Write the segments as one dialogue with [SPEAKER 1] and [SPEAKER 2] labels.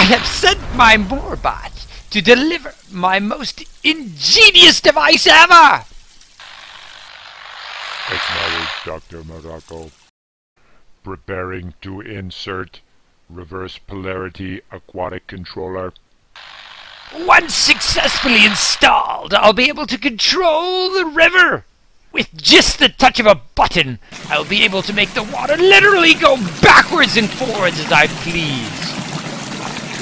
[SPEAKER 1] I have sent my Morbot to deliver my most ingenious device ever!
[SPEAKER 2] Acknowledge, Dr. Morocco. Preparing to insert reverse polarity aquatic controller.
[SPEAKER 1] Once successfully installed, I'll be able to control the river! With just the touch of a button, I'll be able to make the water literally go backwards and forwards as I please.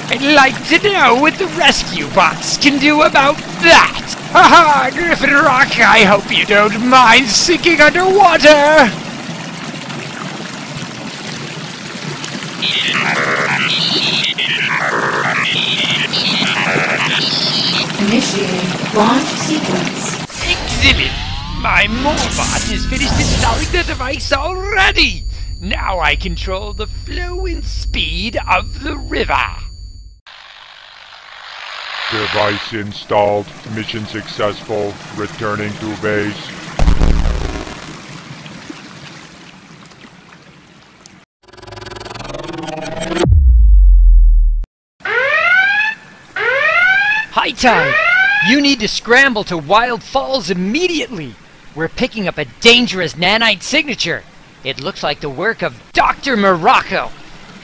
[SPEAKER 1] I'd like to know what the rescue bots can do about that! Haha, Griffin Rock, I hope you don't mind sinking underwater!
[SPEAKER 3] Initiating launch sequence.
[SPEAKER 1] Excellent! My Morbot is finished installing the device already! Now I control the flow and speed of the river.
[SPEAKER 2] Device installed. Mission successful. Returning to base.
[SPEAKER 1] High Tide! You need to scramble to Wild Falls immediately! We're picking up a dangerous nanite signature. It looks like the work of Dr. Morocco.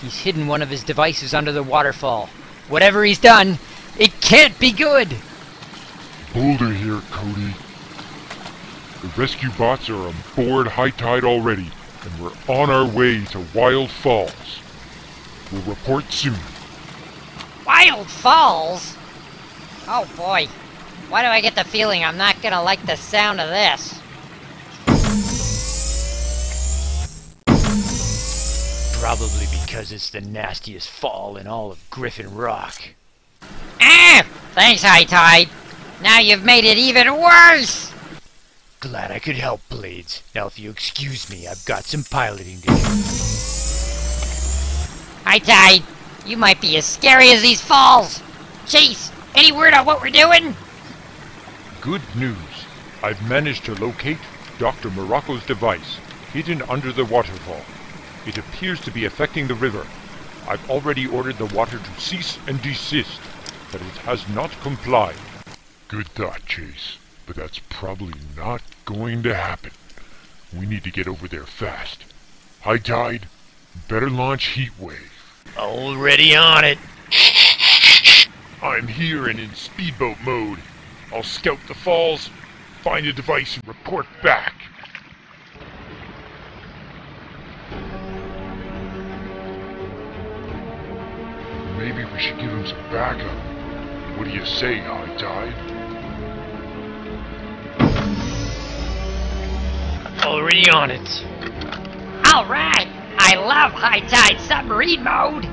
[SPEAKER 1] He's hidden one of his devices under the waterfall. Whatever he's done, it can't be good!
[SPEAKER 2] Boulder here, Cody. The rescue bots are on board High Tide already, and we're on our way to Wild Falls. We'll report soon.
[SPEAKER 4] Wild Falls? Oh boy. Why do I get the feeling I'm not gonna like the sound of this?
[SPEAKER 1] Probably because it's the nastiest fall in all of Griffin Rock.
[SPEAKER 4] Ah! Thanks, High Tide. Now you've made it even worse!
[SPEAKER 1] Glad I could help, Blades. Now if you excuse me, I've got some piloting to do.
[SPEAKER 4] High Tide, you might be as scary as these falls. Chase, any word on what we're doing?
[SPEAKER 2] Good news. I've managed to locate Dr. Morocco's device, hidden under the waterfall. It appears to be affecting the river. I've already ordered the water to cease and desist, but it has not complied. Good thought, Chase, but that's probably not going to happen. We need to get over there fast. High Tide, better launch Heatwave.
[SPEAKER 1] Already on it.
[SPEAKER 2] I'm here and in speedboat mode. I'll scout the falls, find a device, and report back. Maybe we should give him some backup. What do you say, High Tide?
[SPEAKER 1] Already on it.
[SPEAKER 4] Alright! I love High Tide submarine mode!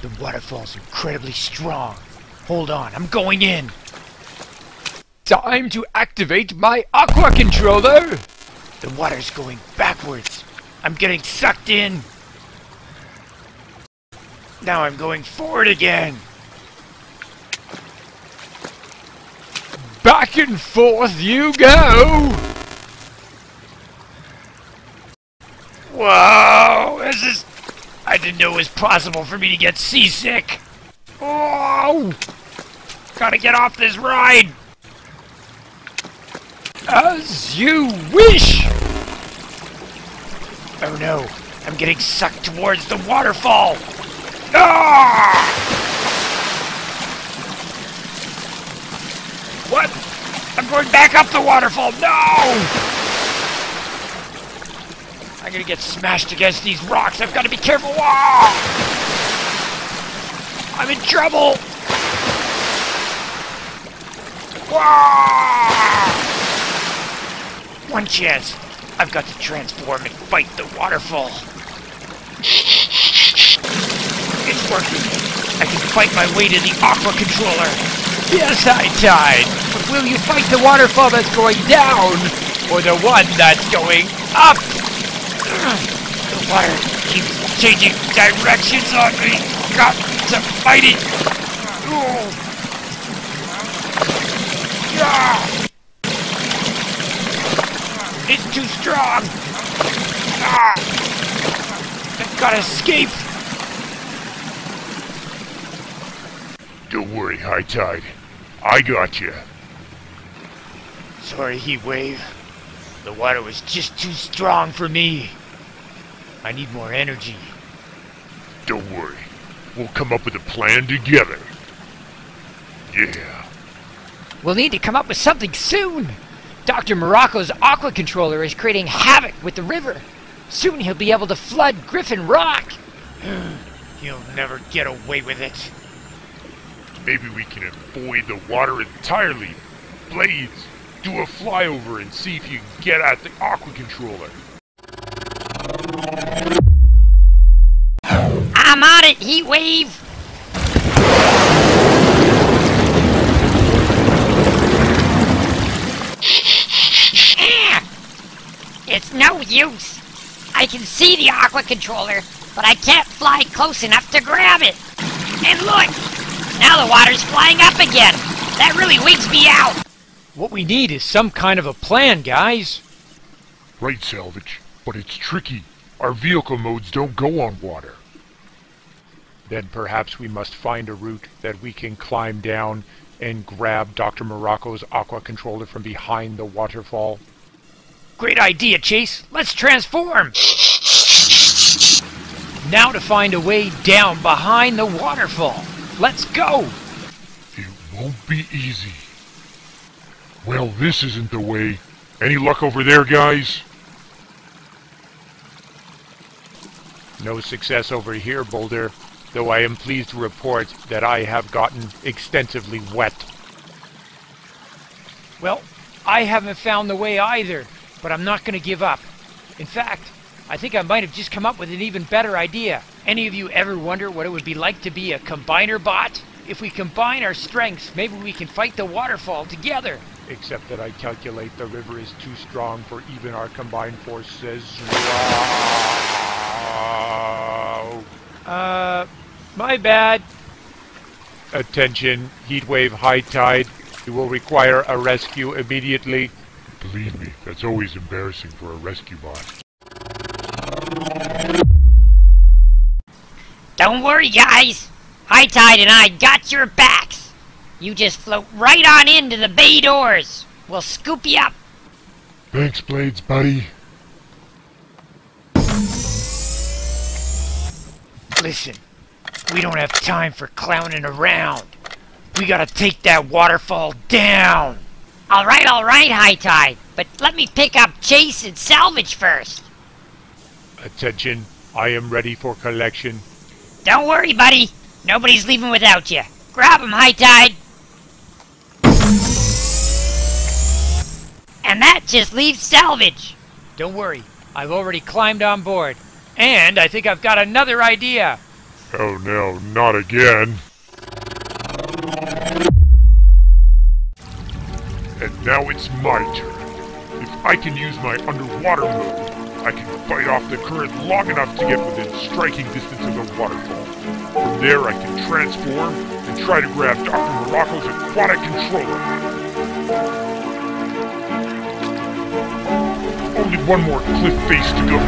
[SPEAKER 1] The waterfall's incredibly strong. Hold on, I'm going in. Time to activate my aqua controller! The water's going backwards. I'm getting sucked in. Now I'm going forward again. Back and forth you go! Whoa! This is... I didn't know it was possible for me to get seasick! Oh! Gotta get off this ride! As you wish! Oh no, I'm getting sucked towards the waterfall! Ah! What? I'm going back up the waterfall! No! I'm gonna get smashed against these rocks. I've got to be careful. Whoa! I'm in trouble. Whoa! One chance. I've got to transform and fight the waterfall. It's working. I can fight my way to the aqua controller. Yes, High Tide. But will you fight the waterfall that's going down, or the one that's going up? The water keeps changing directions on me. Got to fight it. It's too strong. I've got to escape.
[SPEAKER 2] Don't worry, High Tide. I got you.
[SPEAKER 1] Sorry, Heatwave. The water was just too strong for me. I need more energy.
[SPEAKER 2] Don't worry. We'll come up with a plan together. Yeah.
[SPEAKER 1] We'll need to come up with something soon. Dr. Morocco's aqua controller is creating havoc with the river. Soon he'll be able to flood Griffin Rock. He'll never get away with it.
[SPEAKER 2] Maybe we can avoid the water entirely. Blades, do a flyover and see if you can get at the aqua controller.
[SPEAKER 4] I'm on it, Heatwave! It's no use. I can see the aqua controller, but I can't fly close enough to grab it. And look! Now the water's flying up again. That really wigs me out.
[SPEAKER 1] What we need is some kind of a plan, guys.
[SPEAKER 2] Right, Salvage, but it's tricky. Our vehicle modes don't go on water.
[SPEAKER 1] Then perhaps we must find a route that we can climb down and grab Dr. Morocco's aqua controller from behind the waterfall. Great idea, Chase. Let's transform! Now to find a way down behind the waterfall. Let's go!
[SPEAKER 2] It won't be easy. Well, this isn't the way. Any luck over there, guys?
[SPEAKER 1] No success over here, Boulder, though I am pleased to report that I have gotten extensively wet. Well, I haven't found the way either, but I'm not going to give up. In fact, I think I might have just come up with an even better idea. Any of you ever wonder what it would be like to be a combiner bot? If we combine our strengths, maybe we can fight the waterfall together. Except that I calculate the river is too strong for even our combined forces. Wow. My bad. Attention, Heatwave, High Tide. You will require a rescue immediately.
[SPEAKER 2] Believe me, that's always embarrassing for a rescue bot.
[SPEAKER 4] Don't worry, guys. High Tide and I got your backs. You just float right on into the bay doors. We'll scoop you up.
[SPEAKER 2] Thanks, Blades, buddy.
[SPEAKER 1] Listen, we don't have time for clowning around. We gotta take that waterfall down.
[SPEAKER 4] All right, High Tide. But let me pick up Chase and Salvage first.
[SPEAKER 1] Attention, I am ready for collection.
[SPEAKER 4] Don't worry, buddy. Nobody's leaving without you. Grab him, High Tide. And that just leaves Salvage.
[SPEAKER 1] Don't worry, I've already climbed on board. And I think I've got another idea.
[SPEAKER 2] Oh no, not again. And now it's my turn. If I can use my underwater mode, I can fight off the current long enough to get within striking distance of the waterfall. From there I can transform and try to grab Dr. Morocco's aquatic controller. Only one more cliff face to go.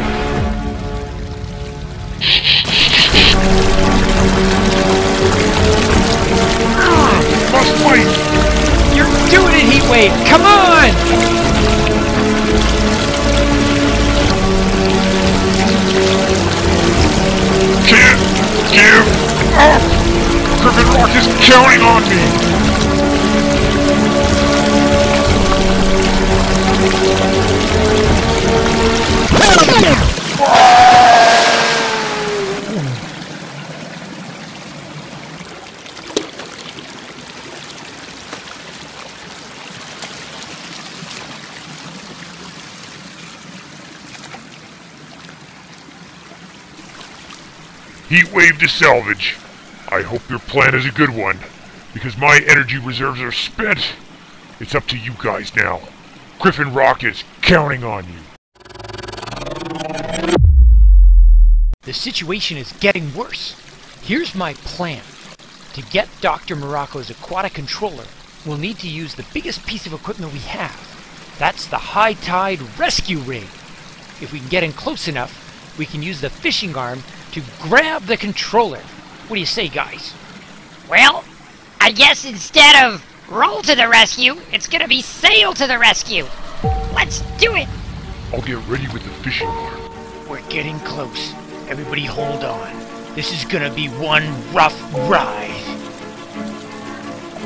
[SPEAKER 2] Must fight!
[SPEAKER 1] You're doing it, Heatwave! Come on!
[SPEAKER 2] Can't give up! Griffin Rock is counting on me! Heatwave to Salvage. I hope your plan is a good one, because my energy reserves are spent. It's up to you guys now. Griffin Rock is counting on you.
[SPEAKER 1] The situation is getting worse. Here's my plan. To get Dr. Morocco's aquatic controller, we'll need to use the biggest piece of equipment we have. That's the high tide rescue rig. If we can get in close enough, we can use the fishing arm to grab the controller. What do you say, guys?
[SPEAKER 4] Well, I guess instead of roll to the rescue, it's gonna be sail to the rescue. Let's do it!
[SPEAKER 2] I'll get ready with the fishing arm.
[SPEAKER 1] We're getting close. Everybody hold on. This is gonna be one rough ride.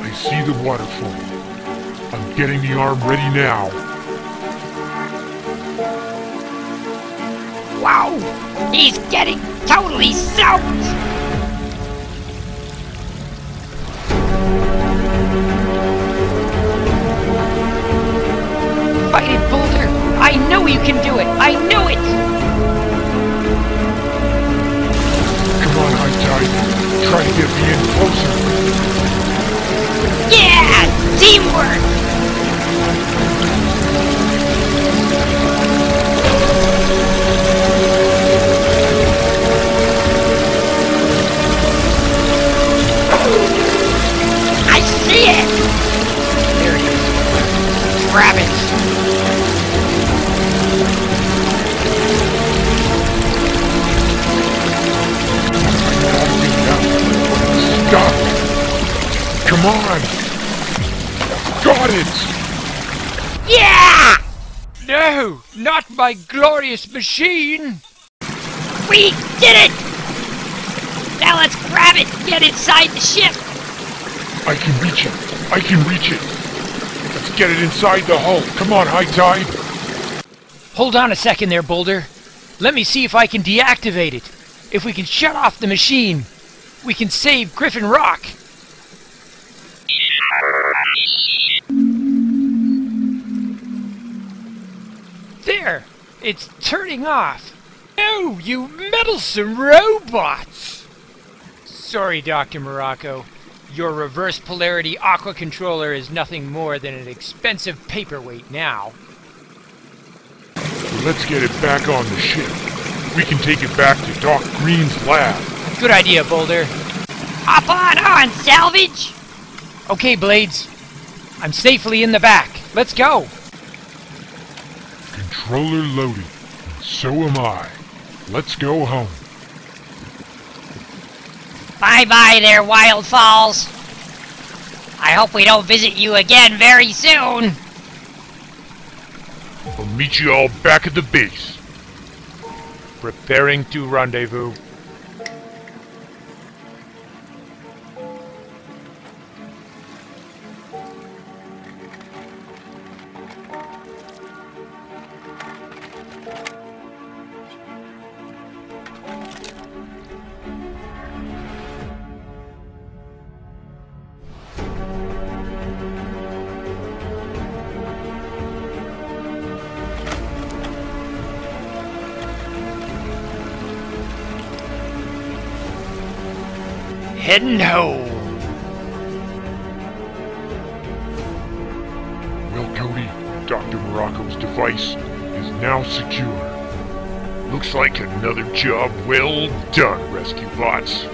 [SPEAKER 2] I see the waterfall. I'm getting the arm ready now.
[SPEAKER 4] Wow! He's getting totally soaked!
[SPEAKER 1] Fight it, Boulder! I know you can do it! I know it!
[SPEAKER 2] Come on, High Tide. Try to get me in closer.
[SPEAKER 4] Yeah! Teamwork! I see it!
[SPEAKER 1] There it is. Grab it!
[SPEAKER 2] Stop! Come on! Got it!
[SPEAKER 4] Yeah!
[SPEAKER 1] No! Not my glorious machine!
[SPEAKER 4] We did it! Now let's grab it and get inside the ship!
[SPEAKER 2] I can reach it. I can reach it. Let's get it inside the hull. Come on, High Tide.
[SPEAKER 1] Hold on a second there, Boulder. Let me see if I can deactivate it. If we can shut off the machine, we can save Griffin Rock. There! It's turning off. No, you meddlesome robots! Sorry, Dr. Morocco. Your reverse polarity aqua controller is nothing more than an expensive paperweight now.
[SPEAKER 2] Let's get it back on the ship. We can take it back to Doc Green's lab.
[SPEAKER 1] Good idea, Boulder.
[SPEAKER 4] Hop on, Salvage!
[SPEAKER 1] Okay, Blades. I'm safely in the back. Let's go.
[SPEAKER 2] Controller loaded. So am I. Let's go home.
[SPEAKER 4] Bye-bye there, Wild Falls. I hope we don't visit you again very soon.
[SPEAKER 2] I'll meet you all back at the base.
[SPEAKER 1] Preparing to rendezvous. Heading home.
[SPEAKER 2] Well, Cody, Dr. Morocco's device is now secure. Looks like another job well done, rescue bots.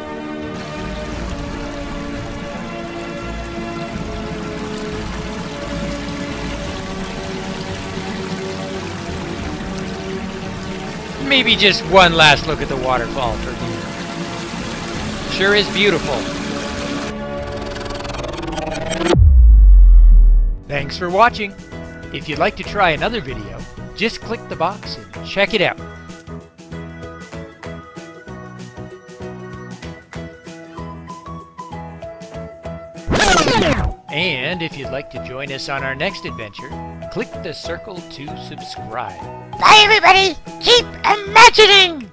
[SPEAKER 1] Maybe just one last look at the waterfall for me. Sure is beautiful. Thanks for watching. If you'd like to try another video, just click the box and check it out. And if you'd like to join us on our next adventure, click the circle to subscribe.
[SPEAKER 4] Bye, everybody! Keep imagining!